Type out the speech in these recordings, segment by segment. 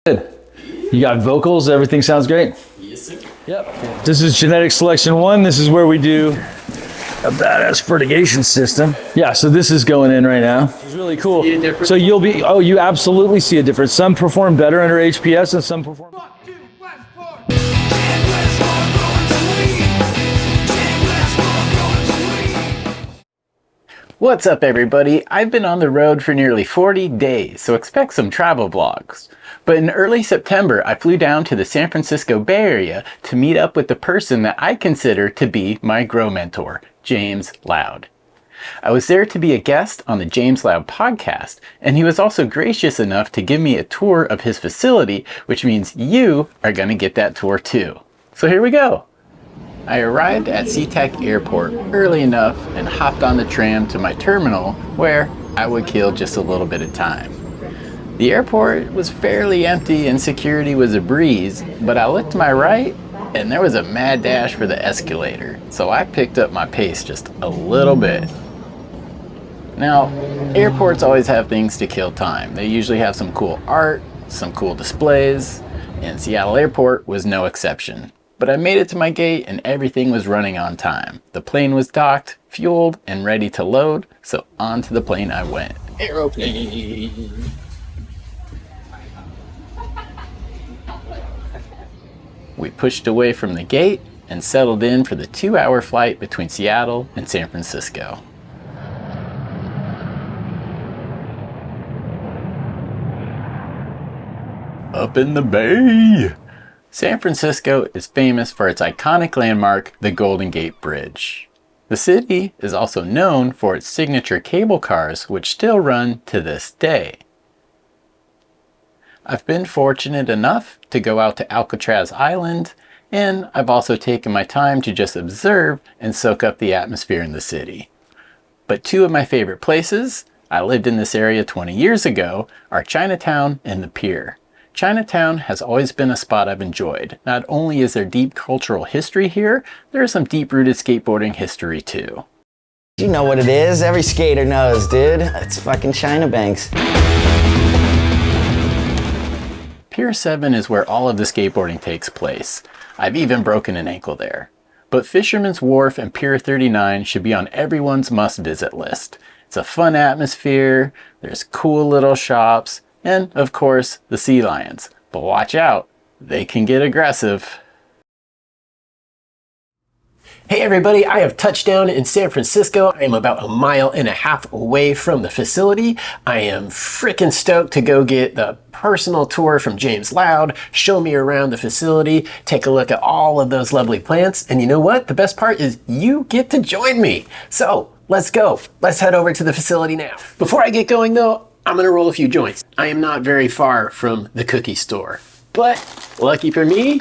Good. You got vocals, everything sounds great? Yes, sir. Yep. This is genetic selection 1. This is where we do a badass fertigation system. Yeah, so this is going in right now. It's really cool. So you'll be, oh, you absolutely see a difference. Some perform better under HPS and some perform. What's up, everybody? I've been on the road for nearly 40 days, so expect some travel vlogs. But in early September, I flew down to the San Francisco Bay Area to meet up with the person that I consider to be my grow mentor, James Loud. I was there to be a guest on the James Loud podcast, and he was also gracious enough to give me a tour of his facility, which means you are going to get that tour too. So here we go. I arrived at SeaTac Airport early enough and hopped on the tram to my terminal where I would kill just a little bit of time. The airport was fairly empty and security was a breeze, but I looked to my right and there was a mad dash for the escalator, so I picked up my pace just a little bit. Now, airports always have things to kill time. They usually have some cool art, some cool displays, and Seattle Airport was no exception. But I made it to my gate and everything was running on time. The plane was docked, fueled, and ready to load, so onto the plane I went. Aeroplane! We pushed away from the gate and settled in for the 2-hour flight between Seattle and San Francisco. Up in the bay! San Francisco is famous for its iconic landmark, the Golden Gate Bridge. The city is also known for its signature cable cars, which still run to this day. I've been fortunate enough to go out to Alcatraz Island, and I've also taken my time to just observe and soak up the atmosphere in the city. But two of my favorite places, I lived in this area 20 years ago, are Chinatown and the Pier. Chinatown has always been a spot I've enjoyed. Not only is there deep cultural history here, there is some deep-rooted skateboarding history too. You know what it is, every skater knows, dude. It's fucking China Banks. Pier 7 is where all of the skateboarding takes place. I've even broken an ankle there. But Fisherman's Wharf and Pier 39 should be on everyone's must-visit list. It's a fun atmosphere, there's cool little shops, and, of course, the sea lions. But watch out, they can get aggressive. Hey everybody, I have touched down in San Francisco. I am about 1.5 miles away from the facility. I am freaking stoked to go get the personal tour from James Loud, show me around the facility, take a look at all of those lovely plants. And you know what? The best part is you get to join me. So let's go. Let's head over to the facility now. Before I get going though, I'm gonna roll a few joints. I am not very far from the cookie store, but lucky for me,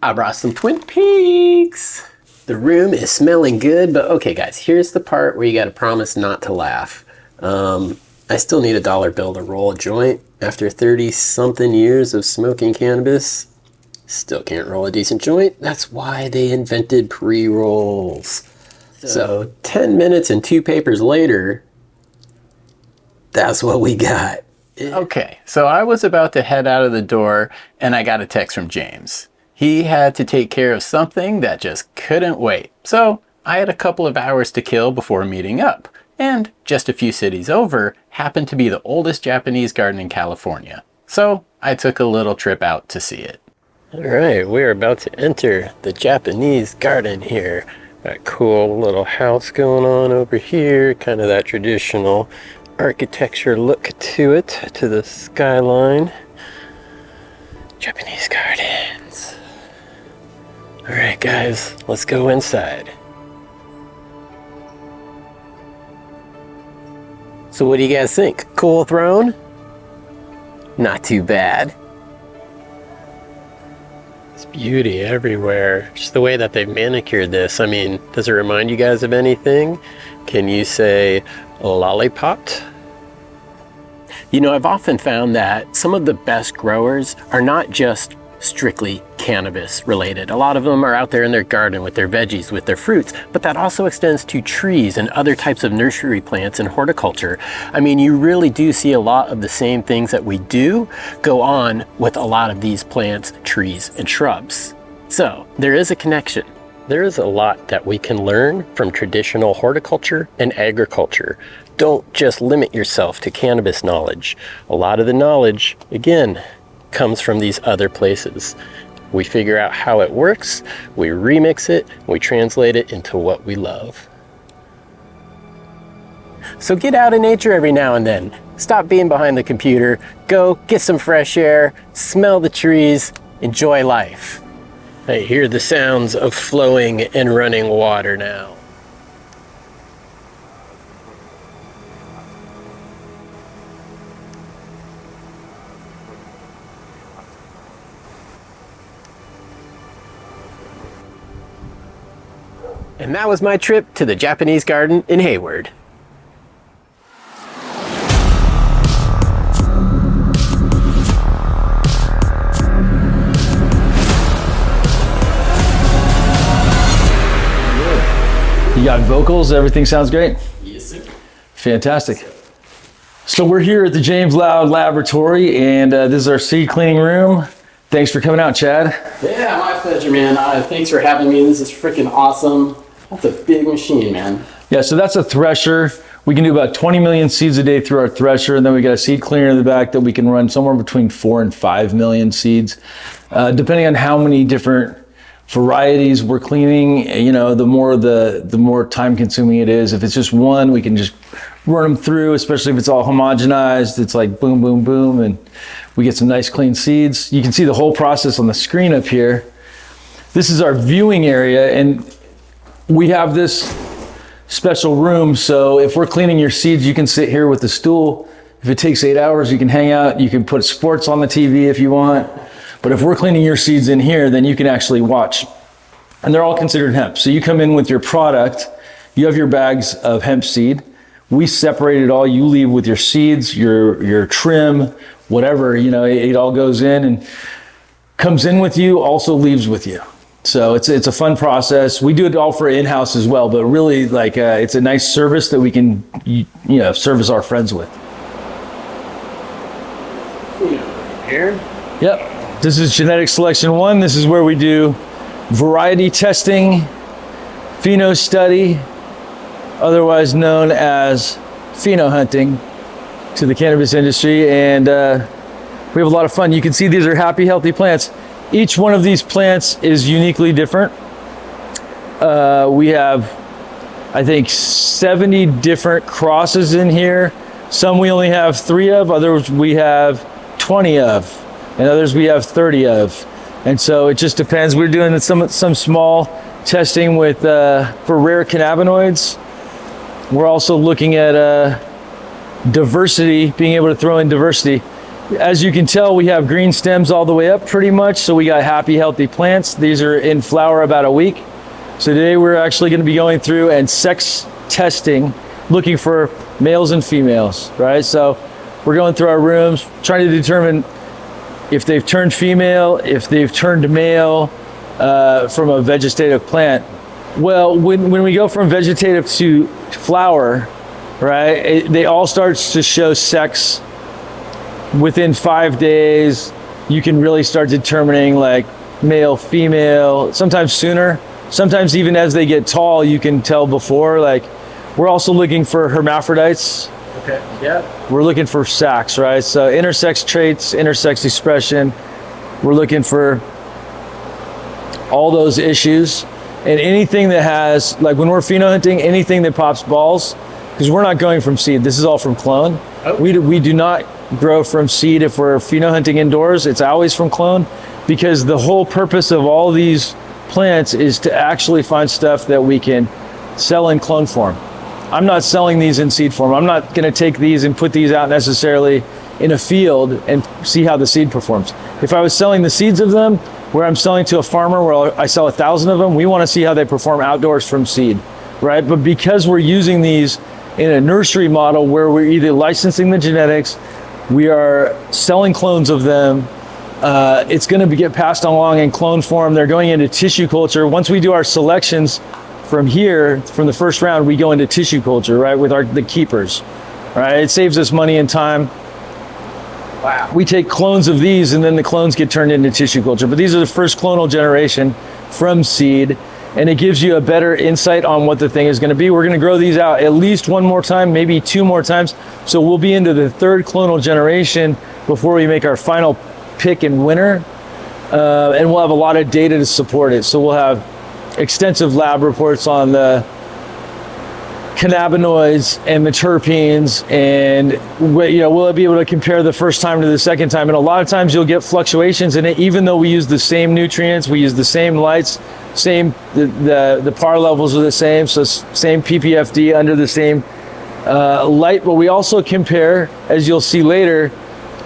I brought some Twin Peaks. The room is smelling good, but okay guys, here's the part where you gotta promise not to laugh. I still need a dollar bill to roll a joint. After 30-something years of smoking cannabis, still can't roll a decent joint. That's why they invented pre-rolls. So 10 minutes and 2 papers later, that's what we got. Okay, so I was about to head out of the door and I got a text from James. He had to take care of something that just couldn't wait. So I had a couple of hours to kill before meeting up. And just a few cities over happened to be the oldest Japanese garden in California. So I took a little trip out to see it. All right, we're about to enter the Japanese garden here. That cool little house going on over here, kind of that traditional architecture look to it, to the skyline. Japanese gardens. All right, guys, let's go inside. So what do you guys think? Cool throne? Not too bad. It's beauty everywhere. Just the way that they've manicured this. I mean, does it remind you guys of anything? Can you say lollipop? You know, I've often found that some of the best growers are not just strictly cannabis related. A lot of them are out there in their garden with their veggies, with their fruits, but that also extends to trees and other types of nursery plants and horticulture. I mean, you really do see a lot of the same things that we do go on with a lot of these plants, trees, and shrubs. So there is a connection. There is a lot that we can learn from traditional horticulture and agriculture. Don't just limit yourself to cannabis knowledge. A lot of the knowledge, again, comes from these other places. We figure out how it works, we remix it, we translate it into what we love. So get out in nature every now and then. Stop being behind the computer, go get some fresh air, smell the trees, enjoy life. I hear the sounds of flowing and running water now. And that was my trip to the Japanese garden in Hayward. You got vocals, everything sounds great? Yes, sir. Fantastic. So we're here at the James Loud Laboratory, and this is our seed cleaning room. Thanks for coming out, Chad. Yeah, my pleasure, man. Thanks for having me. This is freaking awesome. That's a big machine, man. Yeah, so that's a thresher. We can do about 20 million seeds a day through our thresher, and then we got a seed cleaner in the back that we can run somewhere between 4 and 5 million seeds, depending on how many different varieties we're cleaning. You know, the more time consuming it is. If it's just one, we can just run them through, especially if it's all homogenized. It's like boom, boom, boom, and we get some nice clean seeds. You can see the whole process on the screen up here. This is our viewing area, and we have this special room. So if we're cleaning your seeds, you can sit here with the stool. If it takes 8 hours, you can hang out. You can put sports on the TV if you want. But if we're cleaning your seeds in here, then you can actually watch. And they're all considered hemp. So you come in with your product, you have your bags of hemp seed. We separate it all. You leave with your seeds, your trim, whatever, you know, it all goes in and comes in with you, also leaves with you. So it's a fun process. We do it all for in-house as well, but really like it's a nice service that we can, you know, service our friends with. Here? Yep. This is genetic selection 1. This is where we do variety testing, pheno study, otherwise known as pheno hunting to the cannabis industry. And we have a lot of fun. You can see these are happy, healthy plants. Each one of these plants is uniquely different. We have, I think, 70 different crosses in here. Some we only have 3 of, others we have 20 of, and others we have 30 of. And so it just depends. We're doing some small testing with for rare cannabinoids. We're also looking at diversity, being able to throw in diversity. As you can tell, we have green stems all the way up pretty much. So we got happy, healthy plants. These are in flower about a week. So today we're actually going to be going through and sex testing, looking for males and females, right? So we're going through our rooms, trying to determine if they've turned female, if they've turned male from a vegetative plant. Well, when we go from vegetative to flower, right, they all start to show sex within 5 days. You can really start determining like male, female, sometimes sooner. Sometimes even as they get tall, you can tell before. Like, we're also looking for hermaphrodites. Okay, yeah. We're looking for sacs, right? So intersex traits, intersex expression. We're looking for all those issues. And anything that has, like when we're pheno hunting, anything that pops balls, because we're not going from seed. This is all from clone. Oh. We do not grow from seed if we're pheno hunting indoors. It's always from clone, because the whole purpose of all these plants is to actually find stuff that we can sell in clone form. I'm not selling these in seed form. I'm not going to take these and put these out necessarily in a field and see how the seed performs. If I was selling the seeds of them, where I'm selling to a farmer where I sell 1,000 of them, we want to see how they perform outdoors from seed, right? But because we're using these in a nursery model where we're either licensing the genetics, we are selling clones of them, It's going to get passed along in clone form. They're going into tissue culture. Once we do our selections from here, from the first round, we go into tissue culture, right, with the keepers, right? It saves us money and time. Wow. We take clones of these, and then the clones get turned into tissue culture. But these are the first clonal generation from seed, and it gives you a better insight on what the thing is going to be. We're going to grow these out at least one more time, maybe 2 more times. So we'll be into the 3rd clonal generation before we make our final pick and winner. And we'll have a lot of data to support it. So we'll have extensive lab reports on the cannabinoids and the terpenes, and we'll be able to compare the first time to the second time. And a lot of times you'll get fluctuations in it, even though we use the same nutrients, we use the same lights, the PAR levels are the same, so same PPFD under the same light. But we also compare, as you'll see later,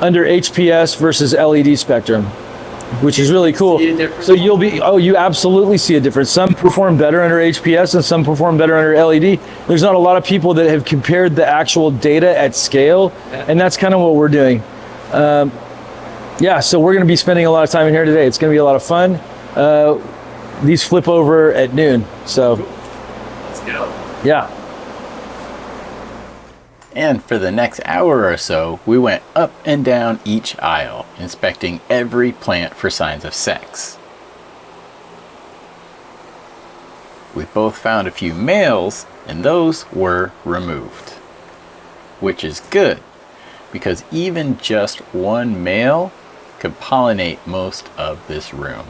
under HPS versus LED spectrum, which is really cool. So you absolutely see a difference. Some perform better under HPS and some perform better under LED. There's not a lot of people that have compared the actual data at scale, and that's kind of what we're doing. So we're going to be spending a lot of time in here today. It's going to be a lot of fun. These flip over at noon, so Let's go. Yeah. And for the next hour or so, we went up and down each aisle, inspecting every plant for signs of sex. We both found a few males, and those were removed. Which is good, because even just one male could pollinate most of this room.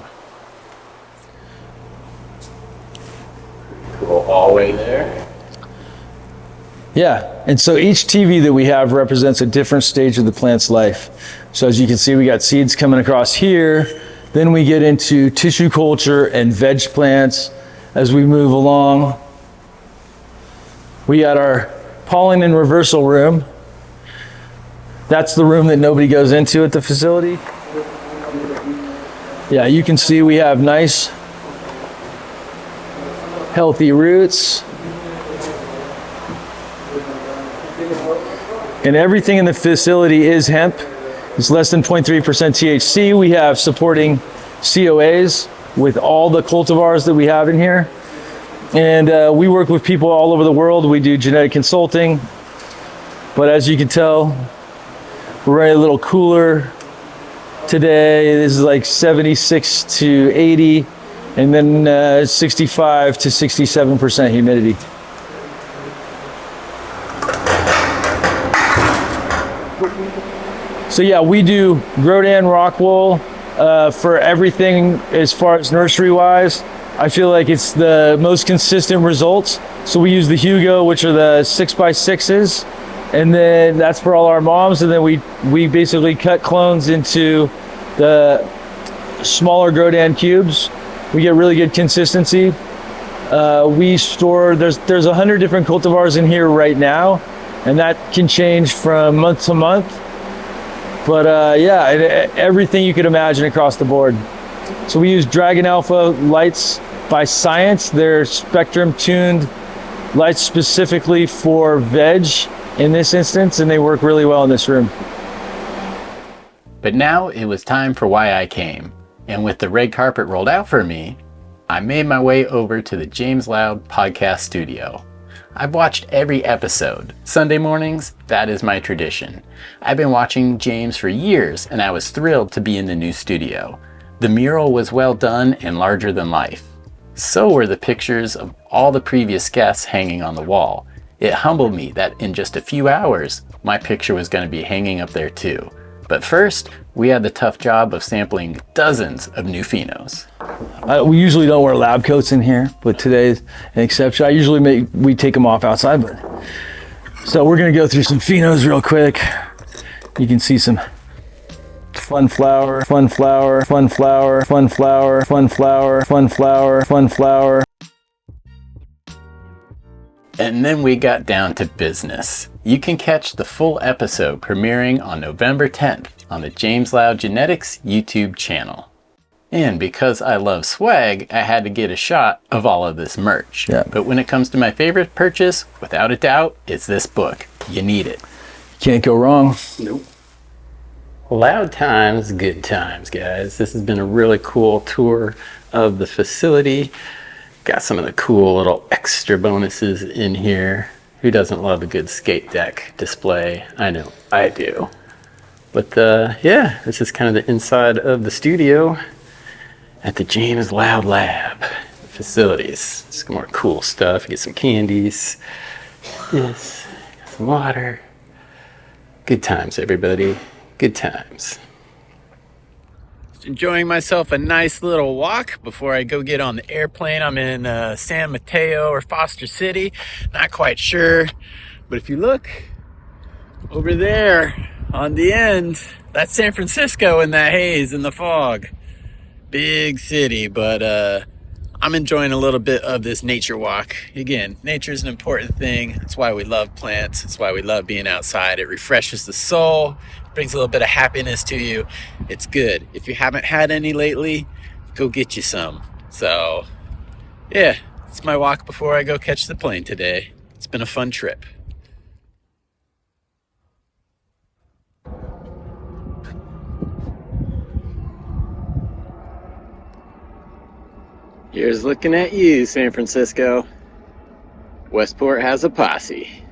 Cool, all the way there. Yeah, and so each TV that we have represents a different stage of the plant's life. So as you can see, we got seeds coming across here. Then we get into tissue culture and veg plants as we move along. We got our pollen and reversal room. That's the room that nobody goes into at the facility. Yeah, you can see we have nice, healthy roots. And everything in the facility is hemp. It's less than 0.3% THC. We have supporting COAs with all the cultivars that we have in here. And we work with people all over the world. We do genetic consulting. But as you can tell, we're running a little cooler today. This is like 76 to 80, and then 65 to 67% humidity. So yeah, we do Grodan Rockwool for everything as far as nursery wise. I feel like it's the most consistent results. So we use the Hugo, which are the 6x6s, and then that's for all our moms. And then we basically cut clones into the smaller Grodan cubes. We get really good consistency. We store, there's 100 different cultivars in here right now, and that can change from month to month. But everything you could imagine across the board. So we use Dragon Alpha lights by Science. They're spectrum tuned lights specifically for veg in this instance, and they work really well in this room. But now it was time for why I came. And with the red carpet rolled out for me, I made my way over to the James Loud podcast studio. I've watched every episode. Sunday mornings, that is my tradition. I've been watching James for years, and I was thrilled to be in the new studio. The mural was well done and larger than life. So were the pictures of all the previous guests hanging on the wall. It humbled me that in just a few hours, my picture was going to be hanging up there too. But first, we had the tough job of sampling dozens of new phenos. We usually don't wear lab coats in here, but today's an exception. We take them off outside, but so we're gonna go through some phenos real quick. You can see some fun flower, fun flower, fun flower, fun flower, fun flower, fun flower, fun flower. And then we got down to business. You can catch the full episode premiering on November 10th on the James Loud Genetics YouTube channel. And because I love swag, I had to get a shot of all of this merch. Yeah. But when it comes to my favorite purchase, without a doubt, it's this book. You need it. Can't go wrong. Nope. Loud times, good times, guys. This has been a really cool tour of the facility. Got some of the cool little extra bonuses in here. Who doesn't love a good skate deck display? I know I do. But yeah, this is kind of the inside of the studio at the James Loud Lab facilities. Some more cool stuff. Get some candies. Yes, got some water. Good times, everybody. Good times. Just enjoying myself a nice little walk before I go get on the airplane. I'm in San Mateo or Foster City. Not quite sure. But if you look over there on the end, that's San Francisco in that haze and the fog. Big city, but I'm enjoying a little bit of this nature walk. Again, nature is an important thing. That's why we love plants. That's why we love being outside. It refreshes the soul, brings a little bit of happiness to you. It's good. If you haven't had any lately, go get you some. So, yeah, it's my walk before I go catch the plane today. It's been a fun trip. Here's looking at you, San Francisco. Westport has a posse.